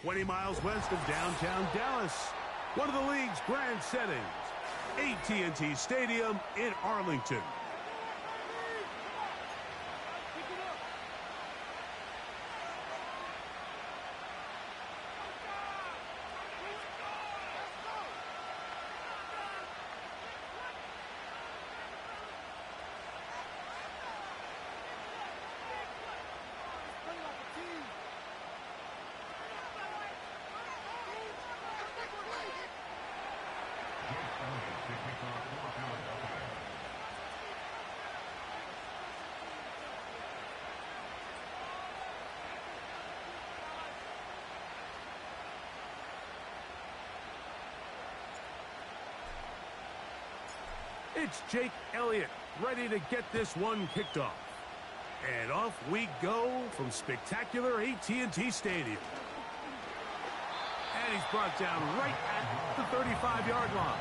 20 miles west of downtown Dallas, one of the league's grand settings, AT&T Stadium in Arlington. It's Jake Elliott ready to get this one kicked off. And off we go from spectacular AT&T Stadium. And he's brought down right at the 35-yard line.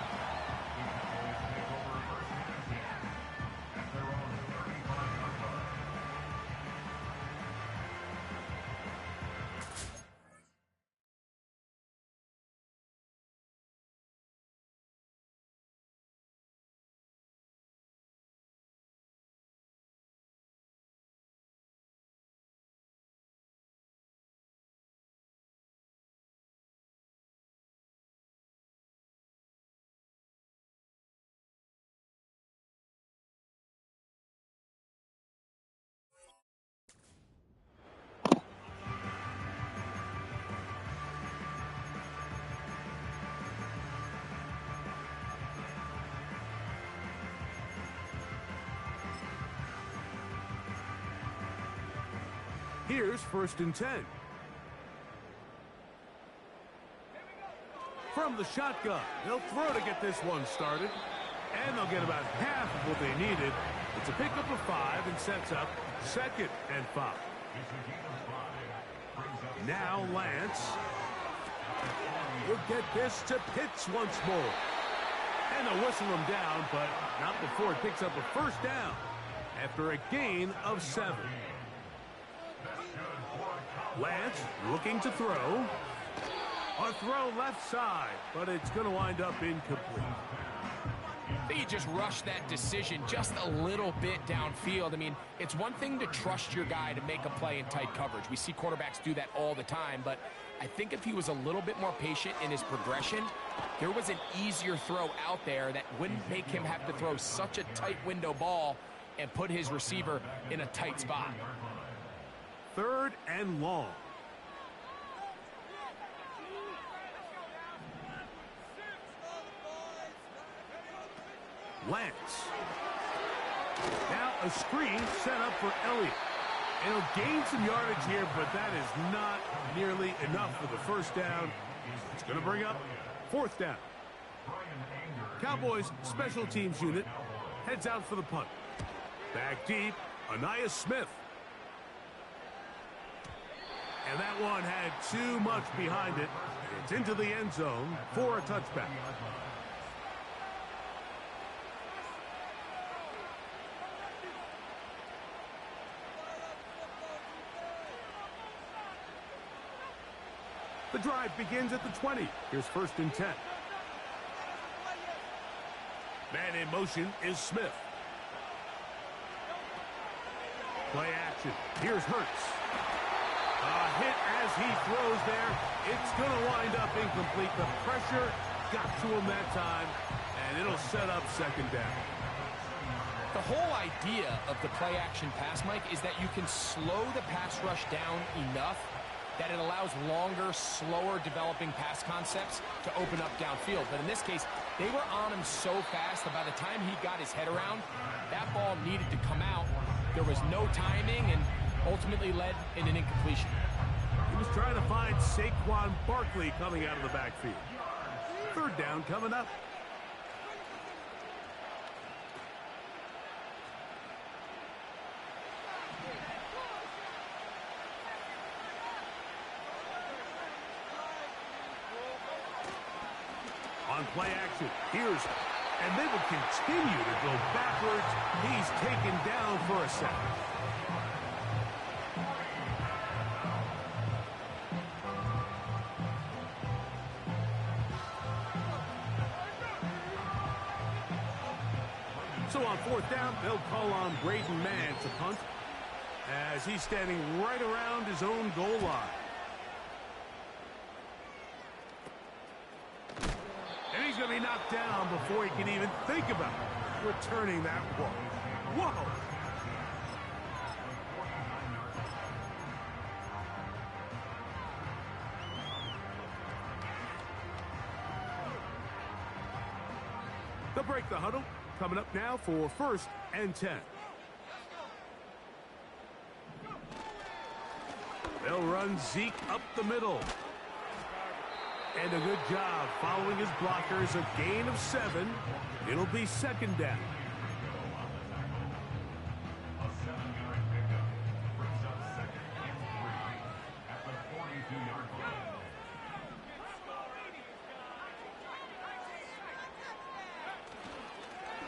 Here's 1st and 10. From the shotgun, they'll throw to get this one started. And they'll get about half of what they needed. It's a pickup of 5 and sets up 2nd and 5. Now Lance will get this to Pitts once more. And they'll whistle him down, but not before it picks up a 1st down after a gain of 7. Lance looking to throw. A throw left side, but it's going to wind up incomplete. I think he just rushed that decision just a little bit downfield. I mean, it's one thing to trust your guy to make a play in tight coverage. We see quarterbacks do that all the time, but I think if he was a little bit more patient in his progression, there was an easier throw out there that wouldn't make him have to throw such a tight window ball and put his receiver in a tight spot. 3rd and long. Lance. Now a screen set up for Elliott. And he'll gain some yardage here, but that is not nearly enough for the 1st down. It's going to bring up 4th down. Cowboys special teams unit heads out for the punt. Back deep, Anaya Smith. And that one had too much behind it. It's into the end zone for a touchback. The drive begins at the 20. Here's 1st and 10. Man in motion is Smith. Play action. Here's Hurts. A hit as he throws there. It's going to wind up incomplete. The pressure got to him that time, and it'll set up 2nd down. The whole idea of the play-action pass, Mike, is that you can slow the pass rush down enough that it allows longer, slower developing pass concepts to open up downfield. But in this case, they were on him so fast that by the time he got his head around, that ball needed to come out. There was no timing and ultimately led in an incompletion. He was trying to find Saquon Barkley coming out of the backfield. 3rd down coming up. On play action, here's, and they will continue to go backwards. He's taken down for a sack. So on fourth down, they'll call on Braden Mann to punt as he's standing right around his own goal line. And he's going to be knocked down before he can even think about returning that ball. Whoa! They'll break the huddle. Coming up now for 1st and 10. They'll run Zeke up the middle. And a good job following his blockers. A gain of 7. It'll be 2nd down.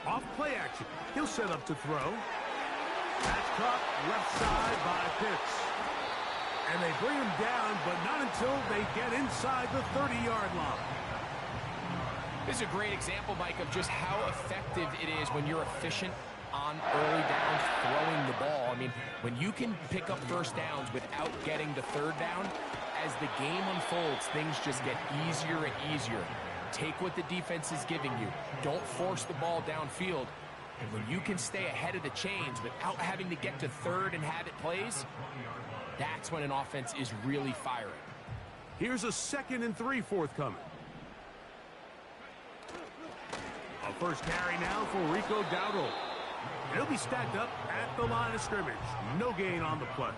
Off play action. He'll set up to throw. That's caught left side by Pitts. And they bring him down, but not until they get inside the 30-yard line. This is a great example, Mike, of just how effective it is when you're efficient on early downs throwing the ball. I mean, when you can pick up first downs without getting the 3rd down, as the game unfolds, things just get easier and easier. Take what the defense is giving you. Don't force the ball downfield. And when you can stay ahead of the chains without having to get to 3rd and have it plays, that's when an offense is really firing. Here's a 2nd and 3 forthcoming. A first carry now for Rico Dowdle. He'll be stacked up at the line of scrimmage. No gain on the play.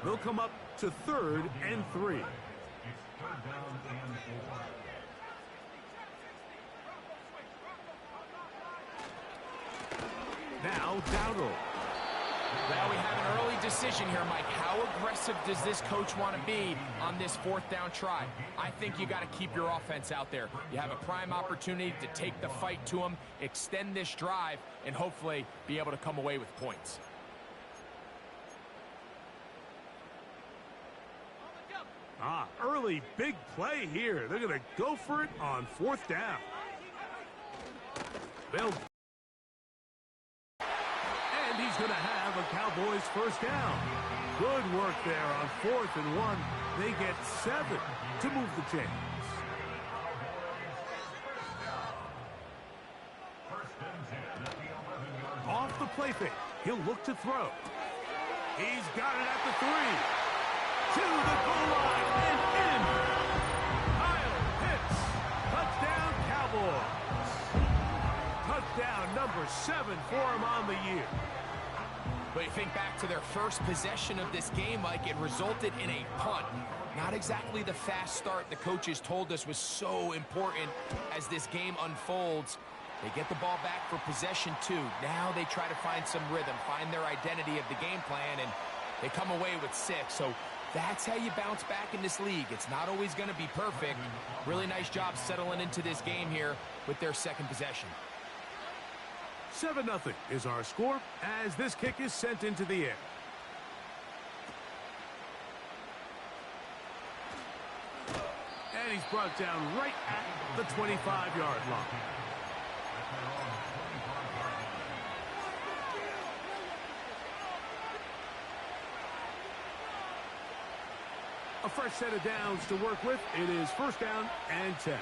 They'll come up to 3rd and 3. Now Dowdle. Well, we have an early decision here, Mike. How aggressive does this coach want to be on this 4th down try? I think you got to keep your offense out there. You have a prime opportunity to take the fight to them, extend this drive, and hopefully be able to come away with points. Early big play here. They're going to go for it on 4th down. And he's going to have a Cowboys first down. Good work there on 4th and 1. They get 7 to move the chains. Off the play fake. He'll look to throw. He's got it at the 3. To the goal line and in. Kyle Pitts. Touchdown Cowboys. Touchdown number 7 for him on the year. But you think back to their first possession of this game, Mike, it resulted in a punt. Not exactly the fast start the coaches told us was so important as this game unfolds. They get the ball back for possession 2. Now they try to find some rhythm, find their identity of the game plan, and they come away with 6. So that's how you bounce back in this league. It's not always going to be perfect. Really nice job settling into this game here with their 2nd possession. 7-0 is our score as this kick is sent into the air. And he's brought down right at the 25-yard line. A fresh set of downs to work with. It is 1st down and 10.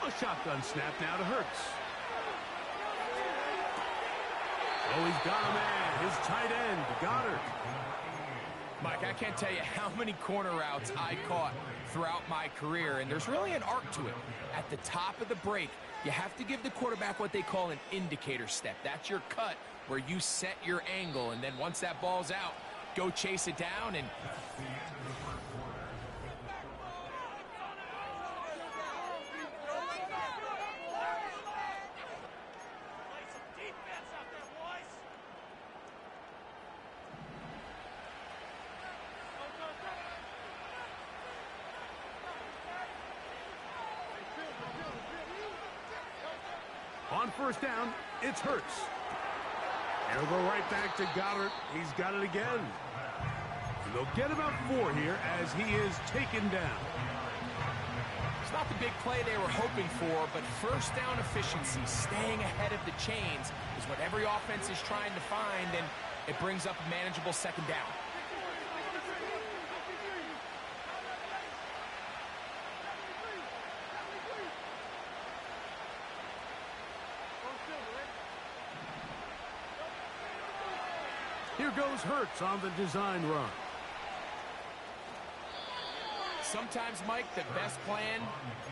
A shotgun snap now to Hurts. Oh, he's got a man. His tight end, Goddard. Mike, I can't tell you how many corner routes I caught throughout my career, and there's really an arc to it. At the top of the break, you have to give the quarterback what they call an indicator step. That's your cut where you set your angle, and then once that ball's out, go chase it down. And on 1st down, it's Hurts. He'll go right back to Goddard. He's got it again. And they'll get about 4 here as he is taken down. it's not not the big play they were hoping for, but first down efficiency, staying ahead of the chains, is what every offense is trying to find, and it brings up a manageable second down. Here goes Hurts on the design run. Sometimes, Mike, the best plan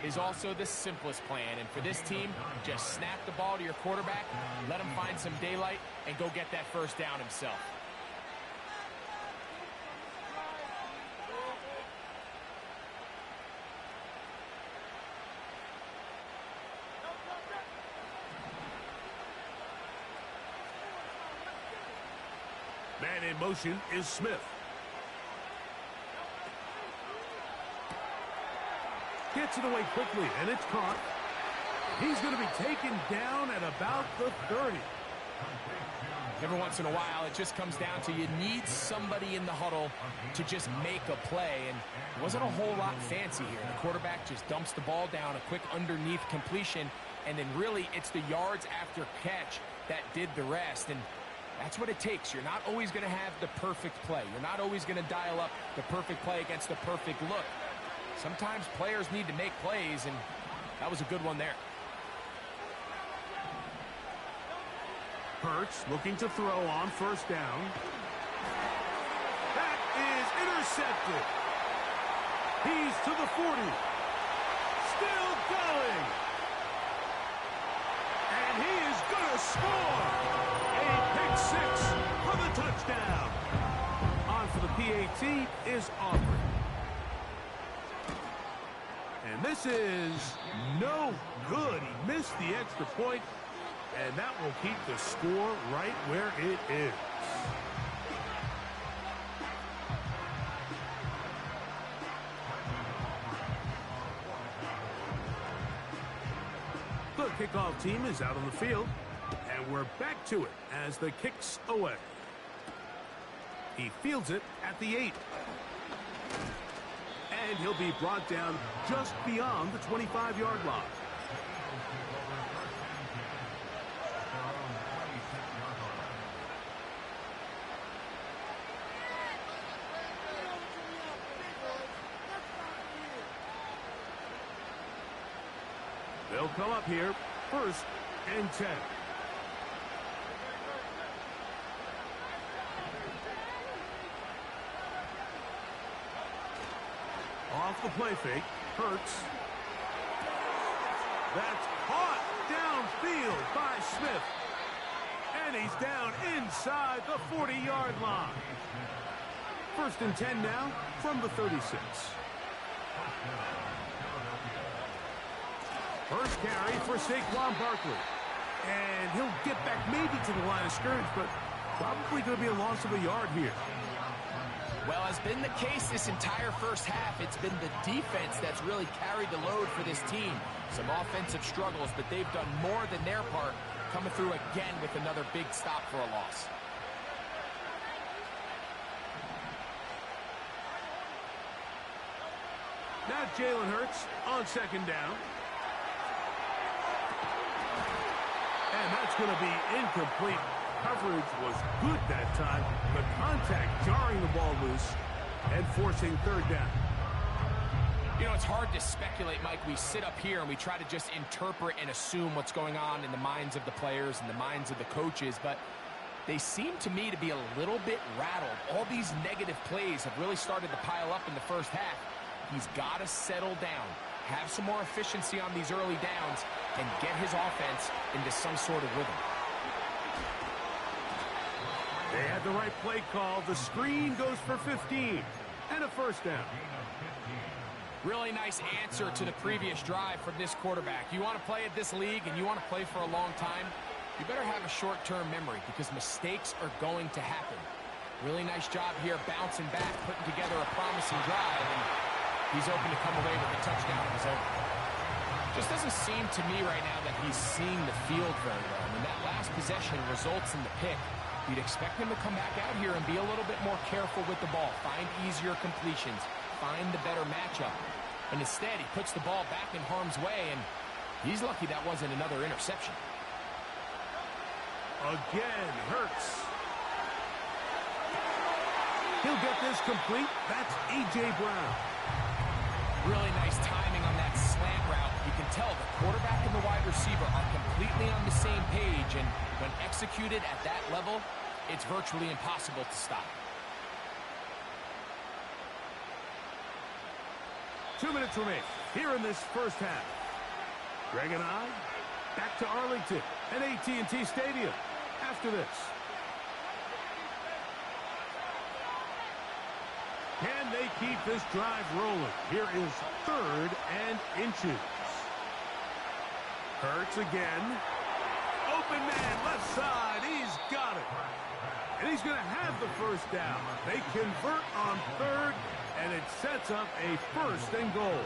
is also the simplest plan. And for this team, just snap the ball to your quarterback, let him find some daylight, and go get that first down himself. Man in motion is Smith. Gets it away quickly, and it's caught. He's going to be taken down at about the 30. Every once in a while, it just comes down to you need somebody in the huddle to just make a play, and it wasn't a whole lot fancy here. The quarterback just dumps the ball down, a quick underneath completion, and then really it's the yards after catch that did the rest, and that's what it takes. You're not always going to have the perfect play. You're not always going to dial up the perfect play against the perfect look. Sometimes players need to make plays, and that was a good one there. Hurts looking to throw on first down. That is intercepted. He's to the 40. Still going. And he is going to score. A pick six for the touchdown. On for the PAT is Aubrey. And this is no good. He missed the extra point, and that will keep the score right where it is. The kickoff team is out on the field, and we're back to it as the kick's away. He fields it at the 8. And he'll be brought down just beyond the 25-yard line. They'll come up here, 1st and 10. Off the play fake, Hurts. That's caught downfield by Smith. And he's down inside the 40-yard line. 1st and 10 now from the 36. First carry for Saquon Barkley. And he'll get back maybe to the line of scrimmage, but probably going to be a loss of a yard here. Well, has been the case this entire first half. It's been the defense that's really carried the load for this team. Some offensive struggles, but they've done more than their part, coming through again with another big stop for a loss. Now Jalen Hurts on 2nd down. And that's going to be incomplete. Coverage was good that time. The contact jarring the ball loose and forcing 3rd down. You know, it's hard to speculate, Mike. We sit up here and we try to just interpret and assume what's going on in the minds of the players and the minds of the coaches, but they seem to me to be a little bit rattled. All these negative plays have really started to pile up in the first half. He's got to settle down, have some more efficiency on these early downs, and get his offense into some sort of rhythm. They had the right play call. The screen goes for 15 and a 1st down. Really nice answer to the previous drive from this quarterback. You want to play at this league and you want to play for a long time, you better have a short-term memory because mistakes are going to happen. Really nice job here bouncing back, putting together a promising drive, and he's open to come away with a touchdown of his own. Just doesn't seem to me right now that he's seeing the field very well. When that last possession results in the pick, you'd expect him to come back out here and be a little bit more careful with the ball, find easier completions, find the better matchup. And instead, he puts the ball back in harm's way, and he's lucky that wasn't another interception. Again, Hurts. He'll get this complete. That's A.J. Brown. Really nice timing on that slant route. You can tell the quarterback and the wide receiver are completely on the same page, and when executed at that level, it's virtually impossible to stop. 2 minutes remain here in this first half. Greg and I back to Arlington at AT&T Stadium after this. Can they keep this drive rolling? Here is 3rd and inches. Hurts again. Open man, left side. He's got it. And he's going to have the first down. They convert on 3rd, and it sets up a 1st and goal.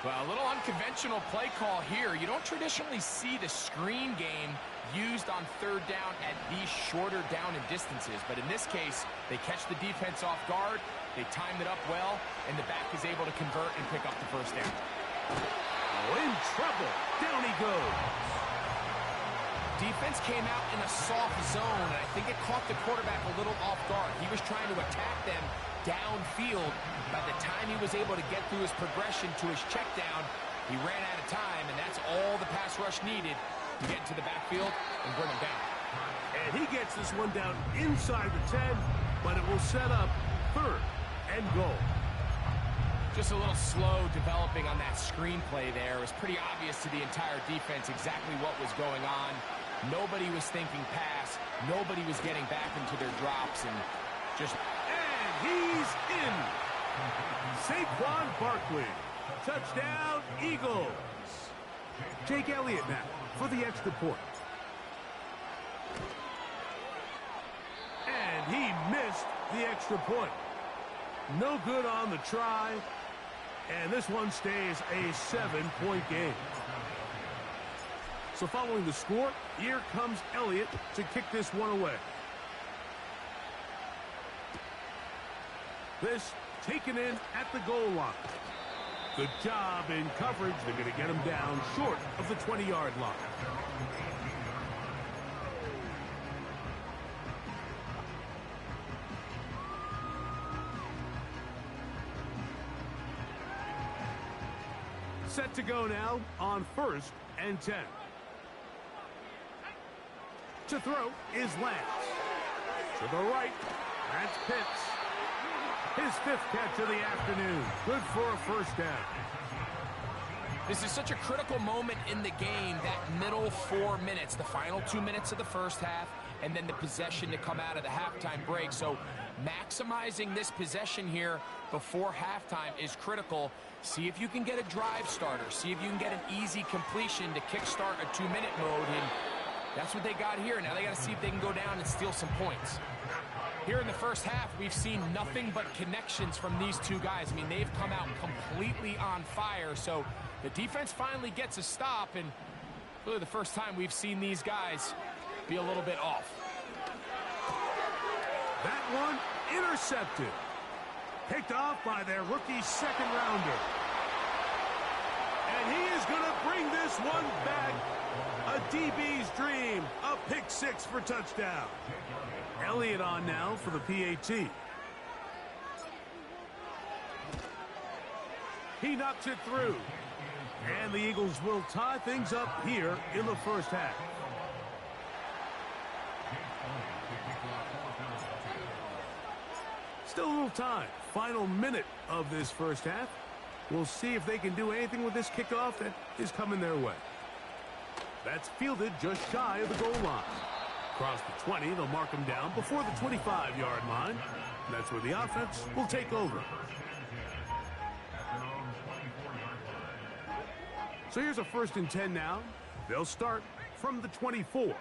Well, a little unconventional play call here. You don't traditionally see the screen game used on 3rd down at these shorter down and distances. But in this case, they catch the defense off guard, they timed it up well, and the back is able to convert and pick up the first down. Oh, in trouble. Down he goes. Defense came out in a soft zone, and I think it caught the quarterback a little off guard. He was trying to attack them downfield. By the time he was able to get through his progression to his check down, he ran out of time, and that's all the pass rush needed to get into the backfield and bring him down. And he gets this one down inside the 10, but it will set up 3rd and goal. Just a little slow developing on that screenplay there. It was pretty obvious to the entire defense exactly what was going on. Nobody was thinking pass. Nobody was getting back into their drops, and just... And he's in. Saquon Barkley. Touchdown, Eagles. Jake Elliott now for the extra point. And he missed the extra point. No good on the try. And this one stays a 7-point game. So following the score, here comes Elliott to kick this one away. This taken in at the goal line. Good job in coverage. They're going to get him down short of the 20-yard line. Set to go now on 1st and 10. To throw is Lance. To the right, that's Pitts. His 5th catch of the afternoon. Good for a first down. This is such a critical moment in the game, that middle 4 minutes, the final 2 minutes of the first half, and then the possession to come out of the halftime break. So maximizing this possession here before halftime is critical. See if you can get a drive starter. See if you can get an easy completion to kickstart a 2-minute mode, and that's what they got here. Now they got to see if they can go down and steal some points. Here in the first half, we've seen nothing but connections from these two guys. I mean, they've come out completely on fire, so the defense finally gets a stop, and really the first time we've seen these guys be a little bit off. That one intercepted. Picked off by their rookie 2nd rounder. And he is going to bring this one back. A DB's dream. A pick 6 for touchdown. Elliott on now for the PAT. He knocks it through. And the Eagles will tie things up here in the first half. Still a little time. Final minute of this first half. We'll see if they can do anything with this kickoff that is coming their way. That's fielded just shy of the goal line. Across the 20, they'll mark him down before the 25-yard line. That's where the offense will take over. So here's a 1st and 10 now. They'll start from the 24.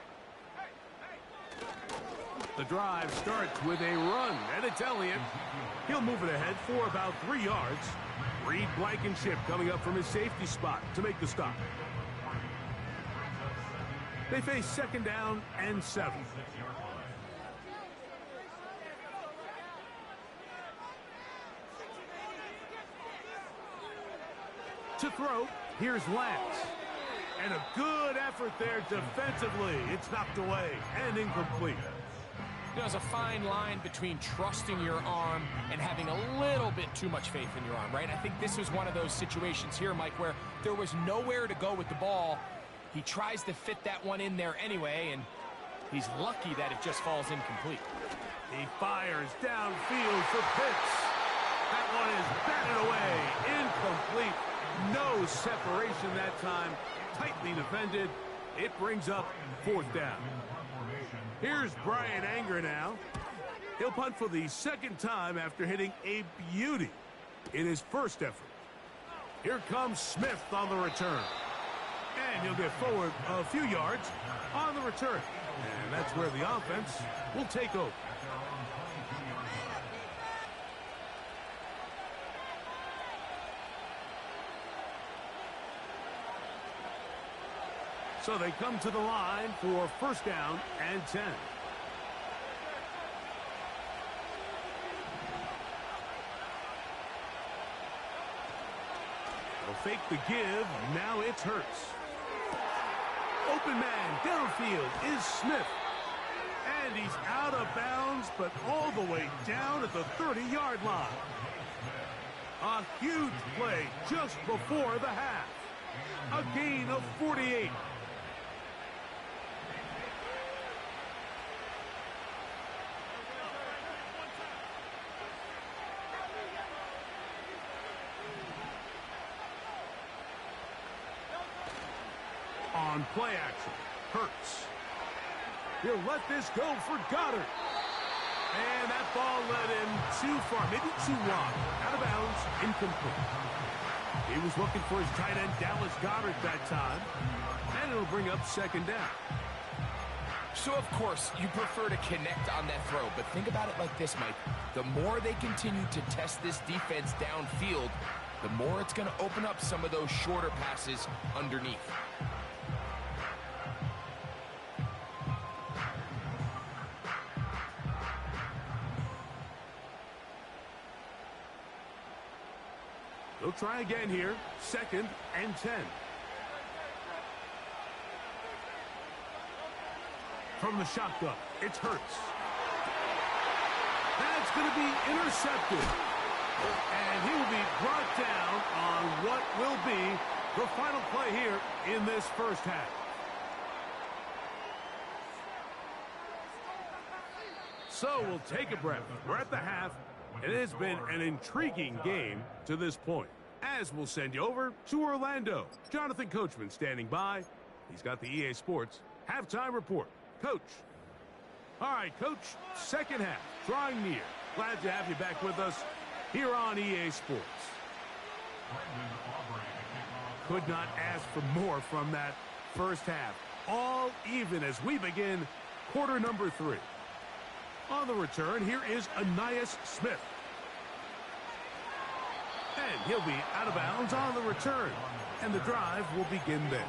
The drive starts with a run, and it's Elliott. He'll move it ahead for about 3 yards. Reed Blankenship coming up from his safety spot to make the stop. They face 2nd down and 7. To throw, here's Lance. And a good effort there defensively. It's knocked away and incomplete. There's a fine line between trusting your arm and having a little bit too much faith in your arm, right? I think this was one of those situations here, Mike, where there was nowhere to go with the ball. He tries to fit that one in there anyway, and he's lucky that it just falls incomplete. He fires downfield for Pitts. That one is batted away. Incomplete. No separation that time. Tightly defended. It brings up 4th down. Here's Brian Anger now. He'll punt for the 2nd time after hitting a beauty in his first effort. Here comes Smith on the return. And he'll get forward a few yards on the return. And that's where the offense will take over. So they come to the line for 1st down and 10. They'll fake the give. Now it's Hurts. Open man downfield is Smith. And he's out of bounds, but all the way down at the 30-yard line. A huge play just before the half. A gain of 48. On play action, Hurts. He'll let this go for Goddard. And that ball led him too far, maybe too wide. Out of bounds, incomplete. He was looking for his tight end, Dallas Goddard, that time. And it'll bring up 2nd down. So, of course, you prefer to connect on that throw. But think about it like this, Mike. The more they continue to test this defense downfield, the more it's going to open up some of those shorter passes underneath. They'll try again here. 2nd and 10. From the shotgun, it's Hurts. That's going to be intercepted. And he will be brought down on what will be the final play here in this 1st half. So we'll take a breath. We're at the half. It has been an intriguing game to this point. As we'll send you over to Orlando. Jonathan Coachman standing by. He's got the EA Sports halftime report. Coach. All right, Coach, 2nd half, drawing near. Glad to have you back with us here on EA Sports. Could not ask for more from that 1st half. All even as we begin quarter number 3. On the return, here is Ainias Smith. And he'll be out of bounds on the return. And the drive will begin then.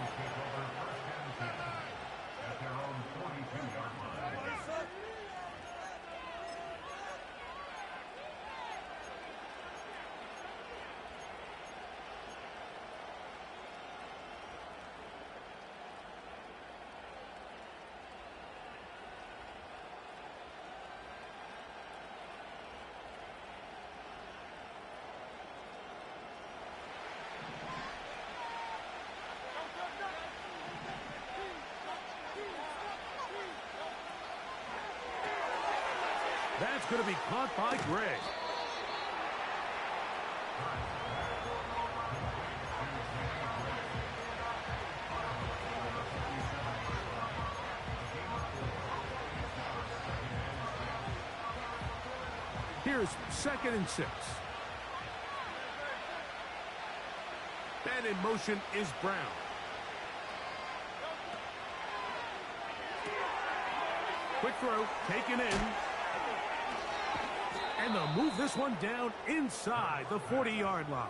That's going to be caught by Gray. Here's 2nd and 6. And in motion is Brown. Quick throw, taken in. And they'll move this one down inside the 40-yard line.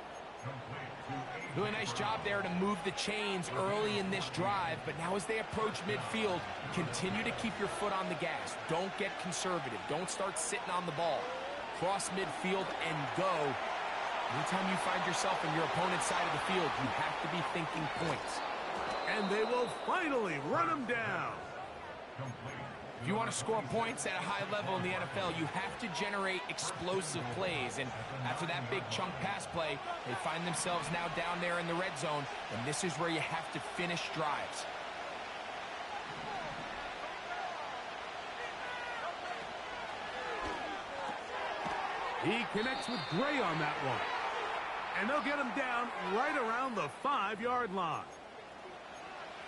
Doing a nice job there to move the chains early in this drive, but now as they approach midfield, continue to keep your foot on the gas. Don't get conservative. Don't start sitting on the ball. Cross midfield and go. Anytime you find yourself on your opponent's side of the field, you have to be thinking points. And they will finally run him down. If you want to score points at a high level in the NFL, you have to generate explosive plays. And after that big chunk pass play, they find themselves now down there in the red zone. And this is where you have to finish drives. He connects with Gray on that one. And they'll get him down right around the 5-yard line.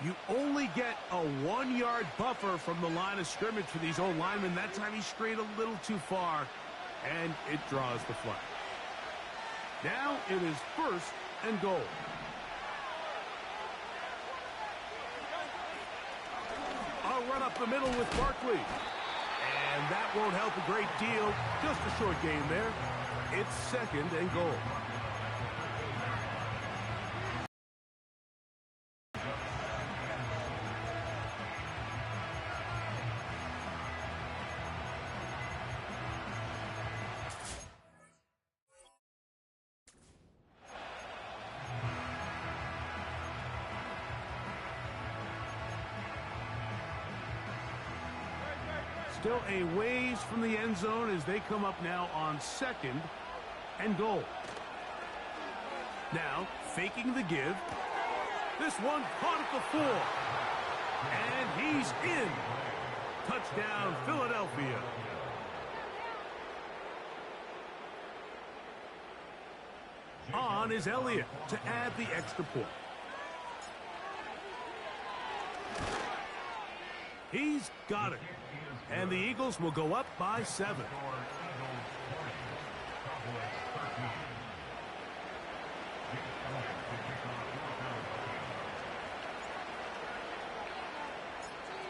You only get a 1-yard buffer from the line of scrimmage for these old linemen. That time he strayed a little too far, and it draws the flag. Now it is 1st and goal. I'll run up the middle with Barkley. And that won't help a great deal. Just a short game there. It's 2nd and goal. Still a ways from the end zone as they come up now on 2nd and goal. Now, faking the give. This one caught at the 4. And he's in. Touchdown, Philadelphia. On is Elliott to add the extra point. He's got it. And the Eagles will go up by 7.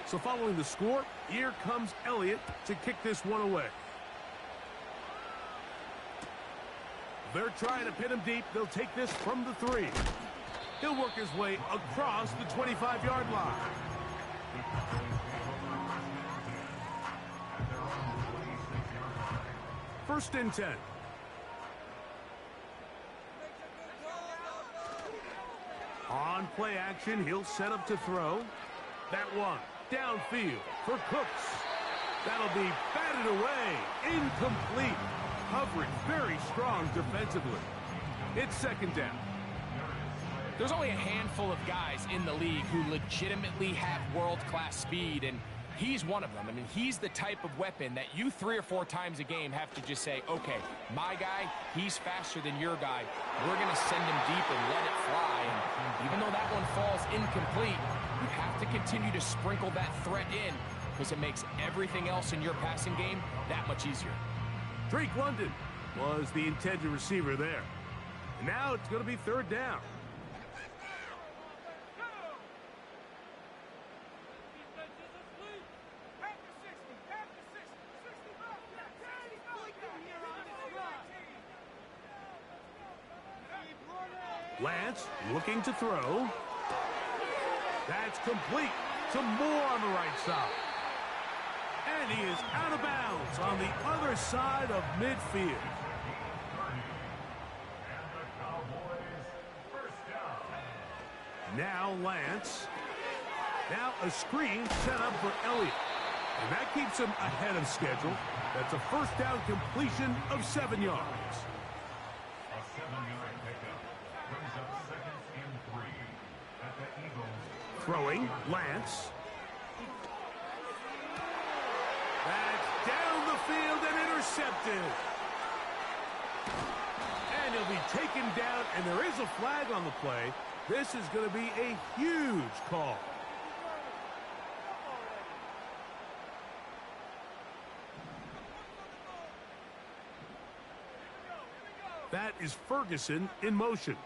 So following the score, here comes Elliott to kick this one away. They're trying to pin him deep. They'll take this from the 3. He'll work his way across the 25-yard line. First and 10. On play action, he'll set up to throw. That one downfield for Cooks. That'll be batted away. Incomplete. Coverage very strong defensively. It's 2nd down. There's only a handful of guys in the league who legitimately have world-class speed, and he's one of them. I mean, he's the type of weapon that you 3 or 4 times a game have to just say, okay, my guy, he's faster than your guy. We're going to send him deep and let it fly. And even though that one falls incomplete, you have to continue to sprinkle that threat in because it makes everything else in your passing game that much easier. Drake London was the intended receiver there. And now it's going to be 3rd down. Lance looking to throw. That's complete to Moore on the right side. And he is out of bounds on the other side of midfield. Now Lance. Now a screen set up for Elliott. And that keeps him ahead of schedule. That's a 1st down completion of 7 yards. Throwing, Lance. That's down the field and intercepted. And he'll be taken down, and there is a flag on the play. This is going to be a huge call. That is Ferguson in motion.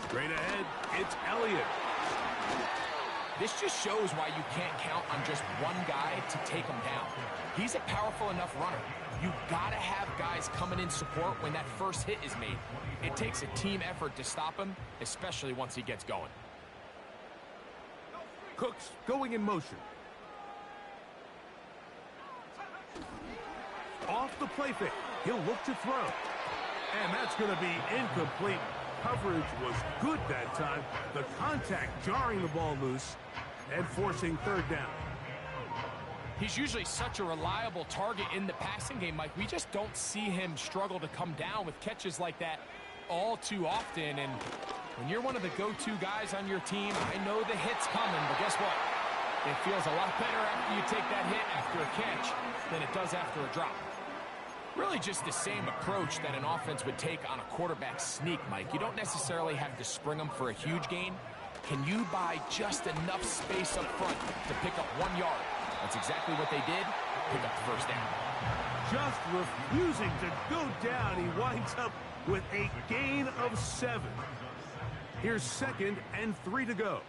Straight ahead, it's Elliott. This just shows why you can't count on just one guy to take him down. He's a powerful enough runner. You gotta have guys coming in support when that first hit is made. It takes a team effort to stop him, especially once he gets going. Cooks going in motion. Off the the play fake. He'll look to throw. And that's going to be incomplete. Coverage was good that time. The contact jarring the ball loose and forcing third down. He's usually such a reliable target in the passing game, Mike. We just don't see him struggle to come down with catches like that all too often. And when you're one of the go-to guys on your team, I know the hit's coming, but guess what? It feels a lot better after you take that hit after a catch than it does after a drop. Really just the same approach that an offense would take on a quarterback sneak, Mike. You don't necessarily have to spring them for a huge gain. Can you buy just enough space up front to pick up 1 yard? That's exactly what they did. Pick up the first down. Just refusing to go down. He winds up with a gain of 7. Here's 2nd and 3 to go.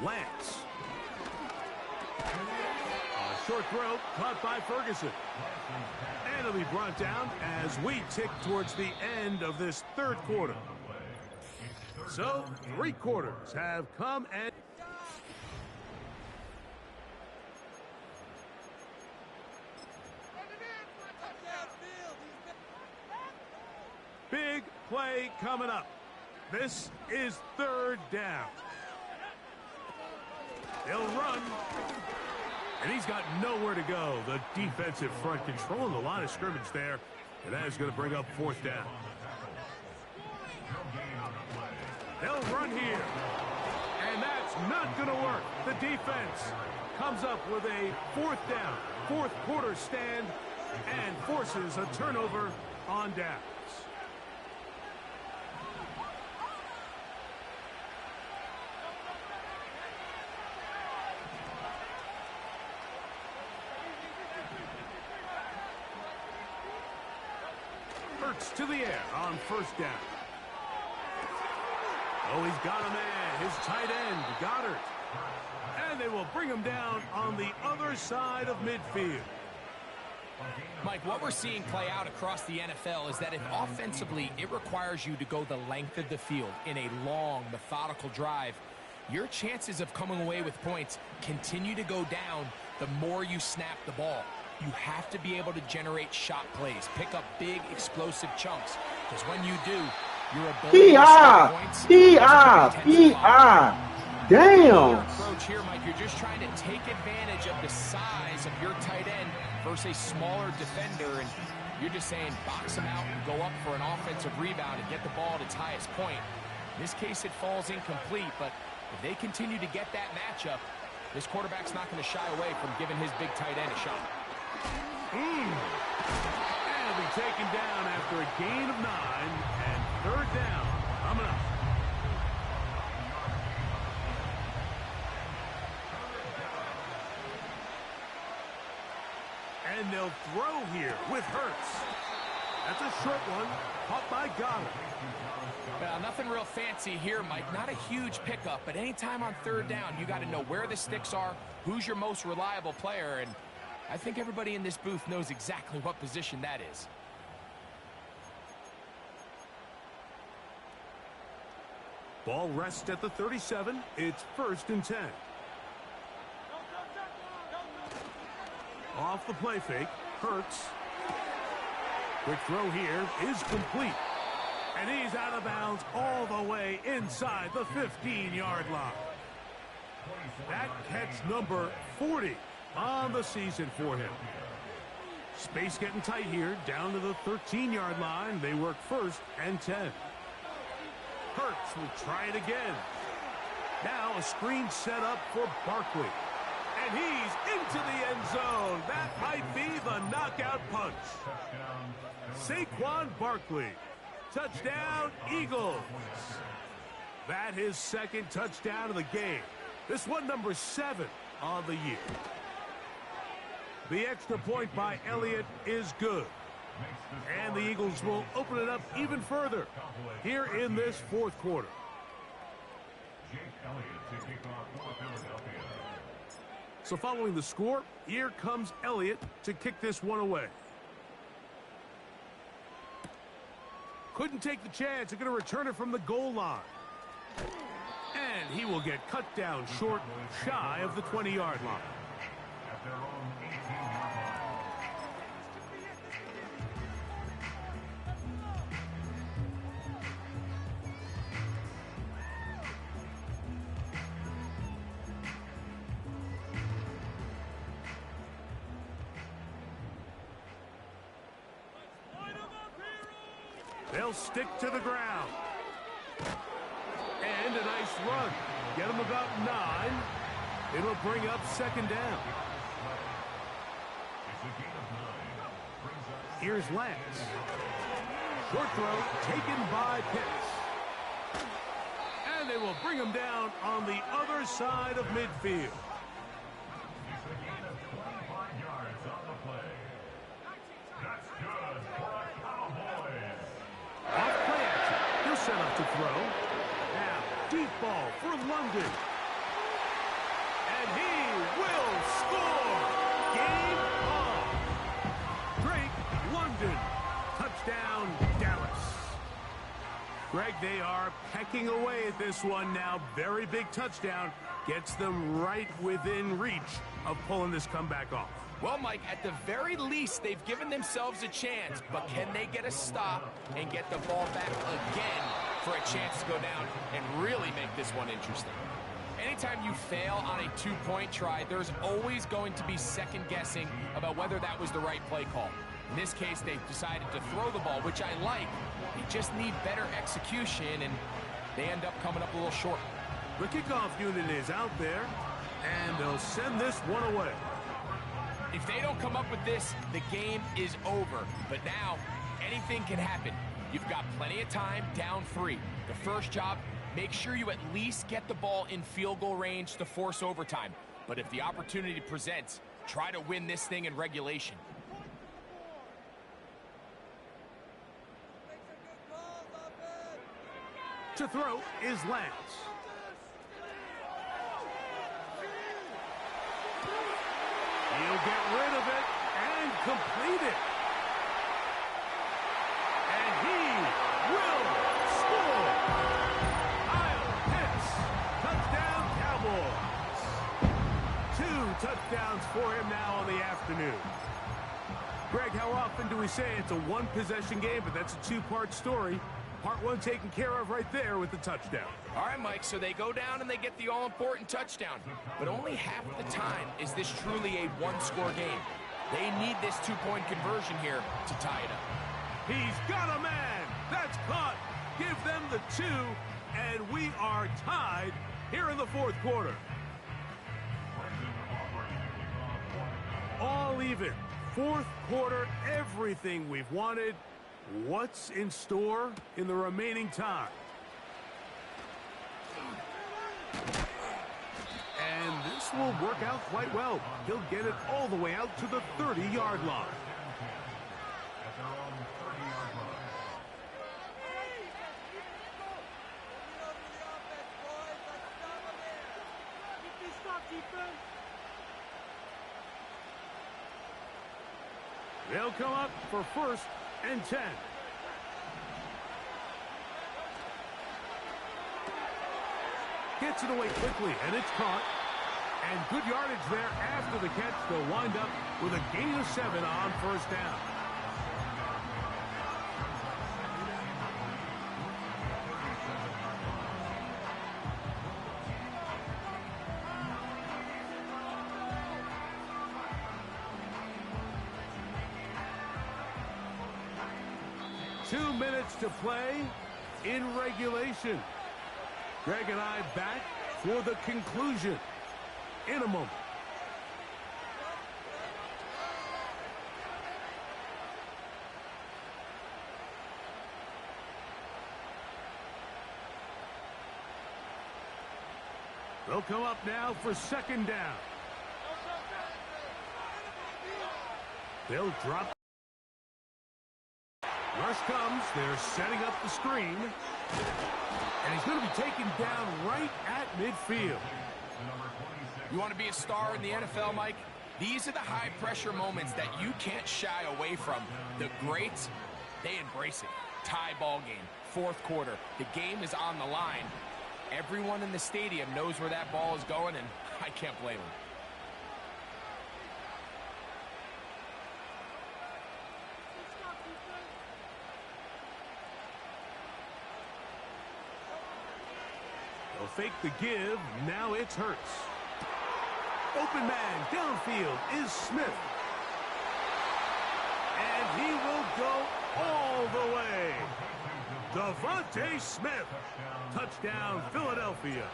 Lance. A short throw caught by Ferguson. And it'll be brought down as we tick towards the end of this third quarter. So, 3 quarters have come and... Big play coming up. This is 3rd down. They'll run. And he's got nowhere to go. The defensive front controlling the line of scrimmage there. And that is going to bring up 4th down. They'll run here. And that's not going to work. The defense comes up with a 4th down, 4th quarter stand, and forces a turnover on downs. To the air on 1st down. Oh, he's got a man. His tight end, Goddard. And they will bring him down on the other side of midfield. Mike, what we're seeing play out across the NFL is that if offensively it requires you to go the length of the field in a long, methodical drive, your chances of coming away with points continue to go down the more you snap the ball. You have to be able to generate shot plays, pick up big, explosive chunks. Because when you do, your ability to score points... Damn! Your approach here, Mike, you're just trying to take advantage of the size of your tight end versus a smaller defender, and you're just saying box him out and go up for an offensive rebound and get the ball at its highest point. In this case, it falls incomplete, but if they continue to get that matchup, this quarterback's not going to shy away from giving his big tight end a shot. And it'll be taken down after a gain of 9 and 3rd down coming up. And they'll throw here with Hurts. That's a short one, caught by Givin. Well, nothing real fancy here, Mike. Not a huge pickup, but anytime on 3rd down, you got to know where the sticks are, who's your most reliable player, and I think everybody in this booth knows exactly what position that is. Ball rests at the 37. It's 1st and 10. Off the play fake, Hurts. Quick throw here is complete. And he's out of bounds all the way inside the 15-yard line. That catch number 40 on the season for him. Space getting tight here, down to the 13-yard line. They work 1st and 10. Hurts will try it again. Now a screen set up for Barkley. And he's into the end zone. That might be the knockout punch. Saquon Barkley. Touchdown, Eagles. That his 2nd touchdown of the game. This one number 7 on the year. The extra point by Elliott is good. And the Eagles will open it up even further here in this 4th quarter. So following the score, here comes Elliott to kick this one away. Couldn't take the chance. They're going to return it from the goal line. And he will get cut down short, shy of the 20-yard line. They'll stick to the ground. And a nice run. Get them about 9. It'll bring up second down. Here's Lance. Short throw taken by Pitts. And they will bring him down on the other side of midfield. Off play action. He'll set up to throw. Now, deep ball for London. And he will score. Game on. Drake London. Touchdown, Dallas. Greg, they are pecking away at this one now. Very big touchdown. Gets them right within reach of pulling this comeback off. Well, Mike, at the very least, they've given themselves a chance, but can they get a stop and get the ball back again for a chance to go down and really make this one interesting? Anytime you fail on a two-point try, there's always going to be second-guessing about whether that was the right play call. In this case, they've decided to throw the ball, which I like. They just need better execution, and they end up coming up a little short. The kickoff unit is out there, and they'll send this one away. If they don't come up with this, the game is over. But now, anything can happen. You've got plenty of time, down 3. The first job, make sure you at least get the ball in field goal range to force overtime. But if the opportunity presents, try to win this thing in regulation. To throw is Lance. He'll get rid of it and complete it. And he will score. Kyle Pitts, touchdown Cowboys. 2 touchdowns for him now on the afternoon. Greg, how often do we say it's a one-possession game, but that's a two-part story? Part 1 taken care of right there with the touchdown. All right, Mike, so they go down and they get the all-important touchdown. But only half the time is this truly a one-score game. They need this two-point conversion here to tie it up. He's got a man. That's caught. Give them the 2, and we are tied here in the fourth quarter. All even. Fourth quarter, everything we've wanted. What's in store in the remaining time? And this will work out quite well. He'll get it all the way out to the 30-yard line. They'll come up for 1st and 10. Gets it away quickly, and it's caught. And good yardage there after the catch. They'll wind up with a gain of 7 on 1st down. Two minutes to play in regulation. Greg and I back for the conclusion in a moment. They'll come up now for 2nd down. They'll drop. Rush comes. They're setting up the screen. And he's going to be taken down right at midfield. You want to be a star in the NFL, Mike? These are the high-pressure moments that you can't shy away from. The greats, they embrace it. Tie ball game, 4th quarter. The game is on the line. Everyone in the stadium knows where that ball is going, and I can't blame them. They'll fake the give. Now it's Hurts. Open man downfield is Smith. And he will go all the way. Devontae Smith. Touchdown, Philadelphia.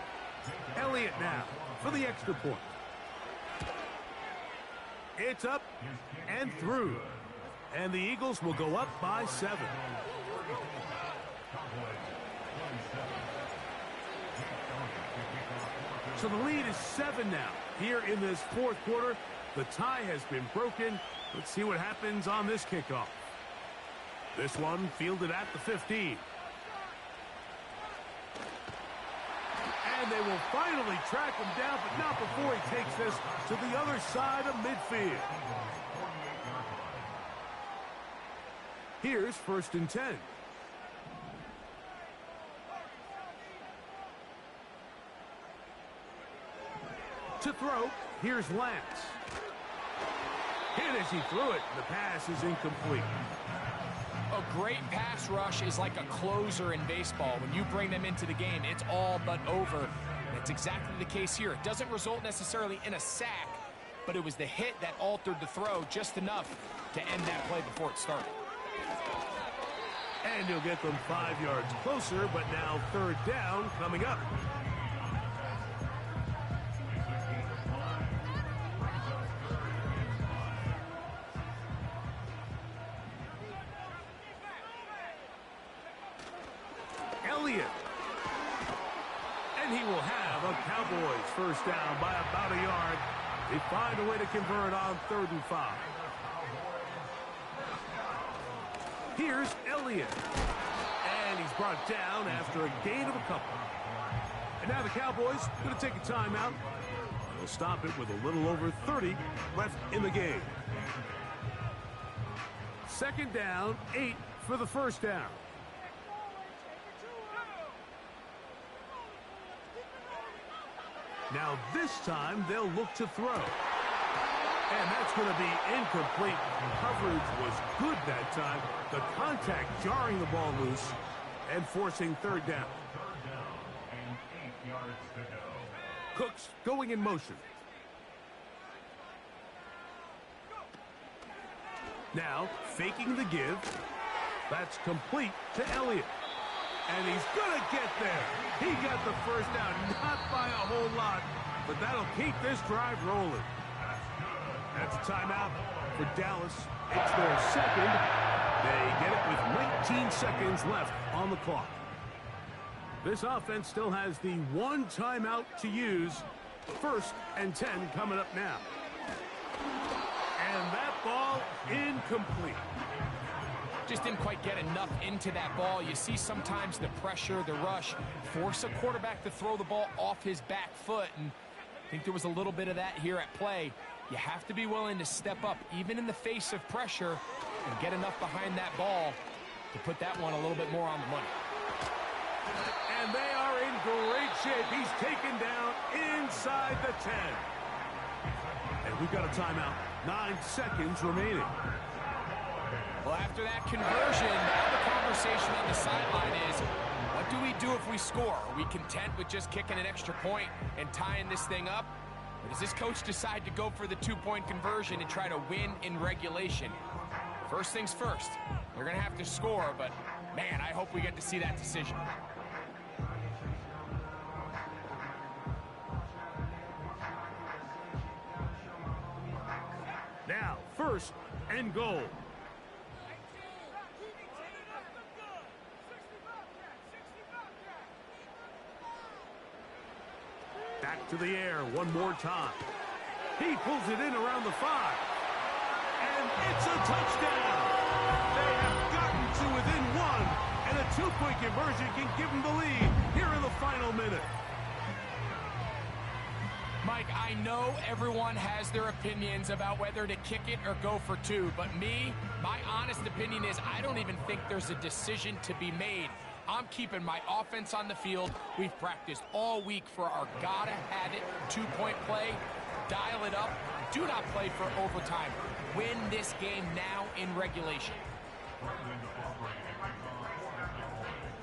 Elliott now for the extra point. It's up and through. And the Eagles will go up by 7. So the lead is 7 now. Here in this fourth quarter, the tie has been broken. Let's see what happens on this kickoff. This one fielded at the 15. And they will finally track him down, but not before he takes this to the other side of midfield. Here's 1st and 10. To throw, here's Lance. Hit as he threw it. The pass is incomplete. A great pass rush is like a closer in baseball. When you bring them into the game, it's all but over. And it's exactly the case here. It doesn't result necessarily in a sack, but it was the hit that altered the throw just enough to end that play before it started. And he'll get them 5 yards closer, but now 3rd down coming up. Elliott. And he will have a Cowboys 1st down by about a yard. They find a way to convert on 3rd and 5. Here's Elliott. And he's brought down after a gain of a couple. And now the Cowboys going to take a timeout. They'll stop it with a little over 30 left in the game. 2nd down, 8 for the 1st down. Now this time they'll look to throw. And that's going to be incomplete. Coverage was good that time. The contact jarring the ball loose and forcing 3rd down. Cooks going in motion. Now faking the give. That's complete to Elliott. And he's going to get there. He got the 1st down, not by a whole lot, but that'll keep this drive rolling. That's a timeout for Dallas. It's their 2nd. They get it with 19 seconds left on the clock. This offense still has the 1 timeout to use. 1st and 10 coming up now. And that ball incomplete. Just didn't quite get enough into that ball. You see sometimes the pressure, the rush, force a quarterback to throw the ball off his back foot. And I think there was a little bit of that here at play. You have to be willing to step up, even in the face of pressure, and get enough behind that ball to put that one a little bit more on the money. And they are in great shape. He's taken down inside the 10. And we've got a timeout. 9 seconds remaining. Well, after that conversion, now the conversation on the sideline is, what do we do if we score? Are we content with just kicking an extra point and tying this thing up? Or does this coach decide to go for the 2-point conversion and try to win in regulation? First things first, they're going to have to score, but man, I hope we get to see that decision. Now, 1st and goal. Back to the air one more time. He pulls it in around the 5. And it's a touchdown. They have gotten to within 1. And a 2-point conversion can give them the lead here in the final minute. Mike, I know everyone has their opinions about whether to kick it or go for 2, but my honest opinion is I don't even think there's a decision to be made. I'm keeping my offense on the field. We've practiced all week for our gotta-have-it 2-point play. Dial it up. Do not play for overtime. Win this game now in regulation.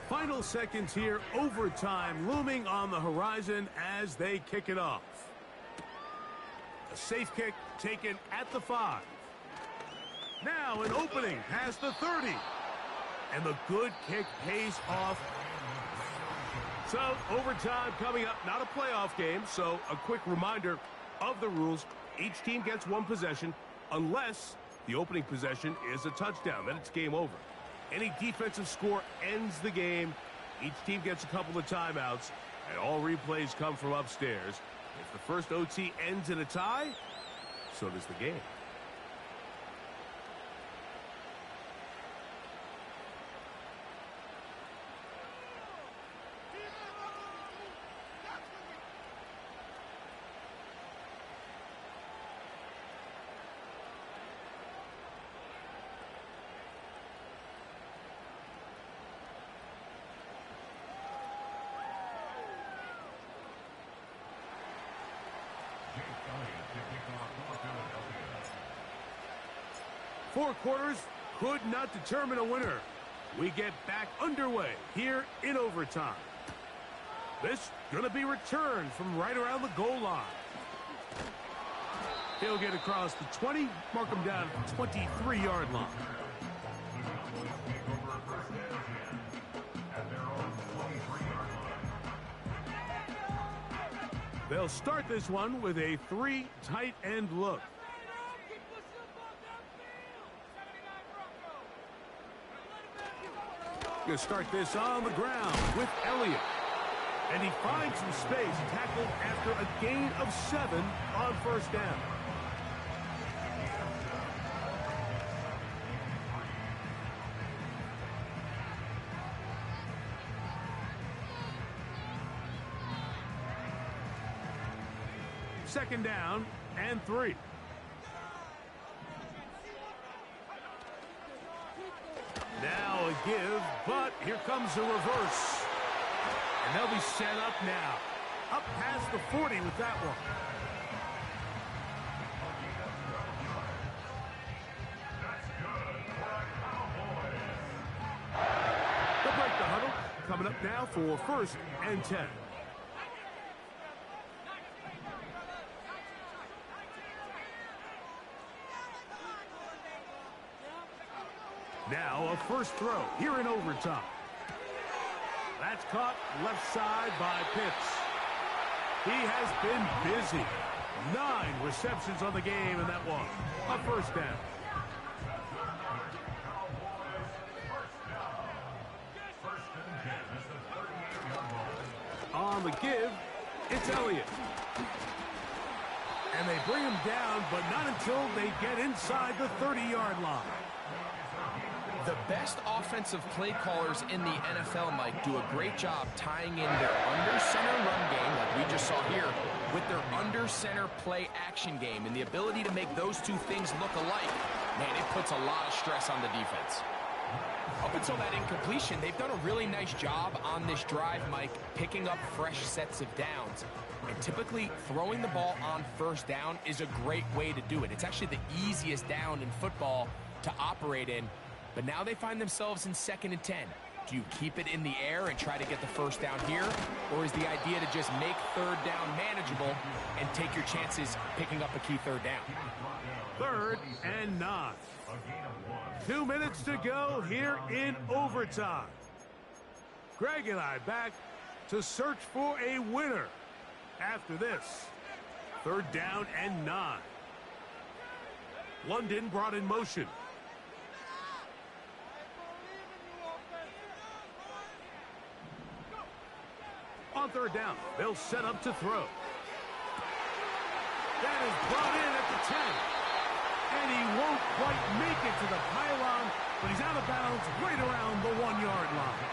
Final seconds here. Overtime looming on the horizon as they kick it off. A safe kick taken at the 5. Now an opening past the 30. And the good kick pays off. So, overtime coming up. Not a playoff game, so a quick reminder of the rules. Each team gets one possession unless the opening possession is a touchdown. Then it's game over. Any defensive score ends the game. Each team gets a couple of timeouts, and all replays come from upstairs. If the first OT ends in a tie, so does the game. Four quarters could not determine a winner. We get back underway here in overtime. This going to be returned from right around the goal line. He'll get across the 20, mark him down at the 23-yard line. They'll start this one with a 3 tight end look. Going to start this on the ground with Elliott. And he finds some space, tackled after a gain of 7 on first down. Second down and 3. Now a give, but here comes a reverse. And they'll be set up now. Up past the 40 with that one. They'll break the huddle. Coming up now for first and 10. Now a first throw here in overtime. That's caught left side by Pitts. He has been busy. 9 receptions on the game, and that one a first down. On the give, it's Elliott. And they bring him down, but not until they get inside the 30-yard line. The best offensive play callers in the NFL, Mike, do a great job tying in their under-center run game, like we just saw here, with their under-center play action game. And the ability to make those two things look alike, man, it puts a lot of stress on the defense. Up until that incompletion, they've done a really nice job on this drive, Mike, picking up fresh sets of downs. And typically, throwing the ball on first down is a great way to do it. It's actually the easiest down in football to operate in. But now they find themselves in 2nd and 10. Do you keep it in the air and try to get the first down here? Or is the idea to just make third down manageable and take your chances picking up a key third down? 3rd and 9. 2 minutes to go here in overtime. Greg and I back to search for a winner after this. 3rd down and 9. London brought in motion. On 3rd down, they'll set up to throw. That is brought in at the 10. And he won't quite make it to the pylon, but he's out of bounds right around the 1-yard line.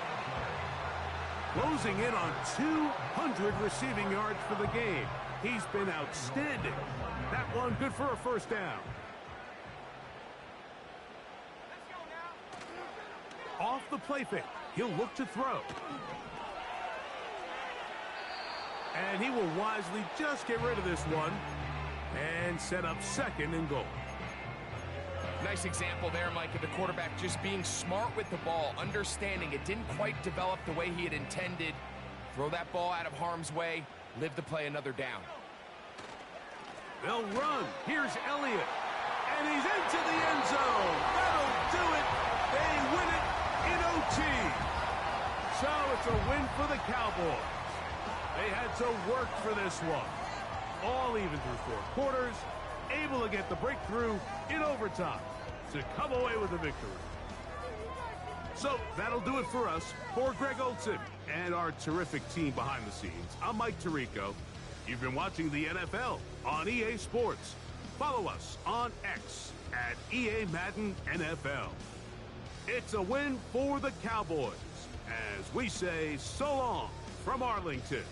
Closing in on 200 receiving yards for the game. He's been outstanding. That one good for a first down. Off the play fake, he'll look to throw. And he will wisely just get rid of this one and set up 2nd and goal. Nice example there, Mike, of the quarterback just being smart with the ball, understanding it didn't quite develop the way he had intended. Throw that ball out of harm's way, live to play another down. They'll run. Here's Elliott. And he's into the end zone. That'll do it. They win it in cheese. So it's a win for the Cowboys. They had to work for this one. All even through 4 quarters, able to get the breakthrough in overtime to come away with a victory. So that'll do it for us. For Greg Olson and our terrific team behind the scenes, I'm Mike Tirico. You've been watching the NFL on EA Sports. Follow us on X at EA Madden NFL. It's a win for the Cowboys as we say so long from Arlington.